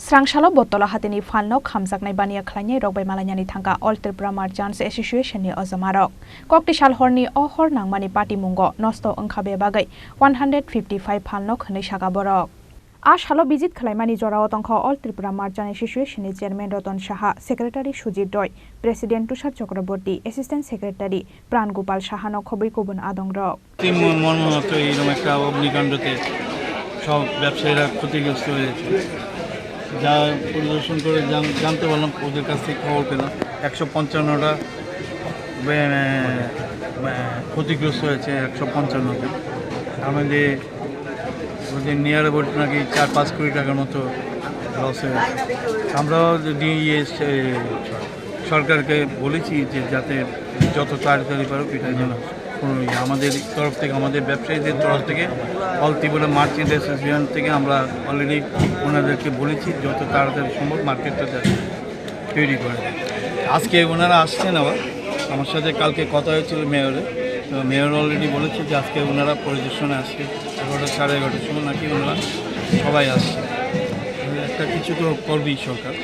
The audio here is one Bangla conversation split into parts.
Srangsalo Battala Hati Falno Khamjaknai Bania Khlanani Rok by Malanyani Thangkha All Tripura Merchants Association ni Ojamarok. Koktisal Horni O Khorang Mani Party Mungo Nosto Angkhabe Bagai 155 Falno Khani Shaka Borok. Ashalo visit Khlanani Jorao Thangkha All Tripura Merchants Association ni Chairman Roton Shaha, Secretary Sujit Doi, President Tushar Chakraborty, Assistant Secretary Pran Gopal Shahano Khobai Kobun Adongrok. সব ব্যবসায়ীরা ক্ষতিগ্রস্ত হয়েছে যা পরিদর্শন করে জানতে পারলাম ওদের কাছ থেকে খবর পেলাম 155টা ক্ষতিগ্রস্ত হয়েছে 155টা আমাদের ওদের নিয়ার বোর্ড নাকি 4-5 কোটি টাকার মতো লস হয়েছে আমরাও সরকারকে বলেছি যে যাতে যত তাড়াতাড়ি পারো এটা যেন আমাদের তরফ থেকে আমাদের ব্যবসায়ীদের তরফ থেকে অল ত্রিপুরা মার্চেন্ট অ্যাসোসিয়েশন থেকে আমরা অলরেডি ওনাদেরকে বলেছি যত তাড়াতাড়ি সম্ভব মার্কেটটা তৈরি করে আজকে ওনারা আসছেন আবার আমার সাথে কালকে কথা হয়েছিল মেয়রে তো মেয়র অলরেডি বলেছে যে আজকে ওনারা পরিদর্শনে আসছে 11:30 সময় নাকি ওনারা সবাই আসছে একটা কিছু তো করবেই সরকার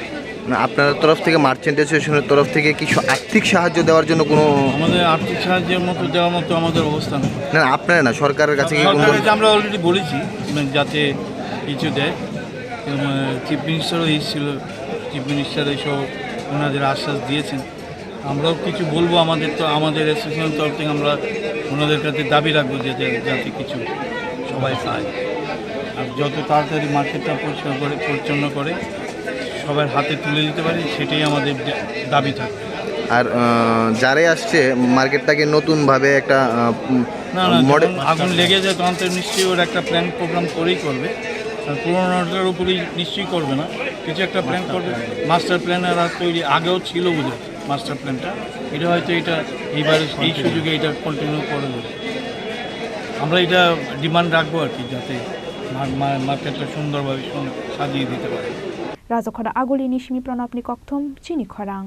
না আপনার তরফ থেকে মার্চেন্ট অ্যাসোসিয়েশনের তরফ থেকে কিছু আর্থিক সাহায্য দেওয়ার জন্য কোনো আমাদের আর্থিক সাহায্যের মতো দেওয়ার মতো আমাদের অবস্থা নেই না আপনারা না সরকারের কাছে আমরা অলরেডি বলেছি যাতে কিছু দেয় চিফ মিনিস্টারও এসেছিল চিফ মিনিস্টার এসব ওনাদের আশ্বাস দিয়েছেন আমরাও কিছু বলবো আমাদের অ্যাসোসিয়েশনের তরফ থেকে আমরা ওনাদের কাছে দাবি রাখবো যাতে কিছু সবাই পায় আর যত তাড়াতাড়ি মার্কেটটা পরিষ্কার করে পরিচ্ছন্ন করে সবার হাতে তুলে দিতে পারি সেটাই আমাদের দাবি থাকে আর যারাই আসছে মার্কেটটাকে নতুনভাবে একটা মডেল আগুন লেগে যায় তখন তো নিশ্চয়ই ওর একটা প্ল্যান প্রোগ্রাম করেই করবে আর পুরোনোটার উপরেই নিশ্চয়ই করবে না কিছু একটা প্ল্যান করবে মাস্টার প্ল্যান আর তৈরি আগেও ছিল বুঝে মাস্টার প্ল্যানটা এটা হয়তো এটা এইবারে এই সুযোগে এটা কন্টিনিউ করে দেবে আমরা এটা ডিমান্ড রাখবো আর কি যাতে মার্কেটটা সুন্দরভাবে সাজিয়ে দিতে পারে Rajokhara Aguli Nishmi Pranapni Kokthum Chini Khorang.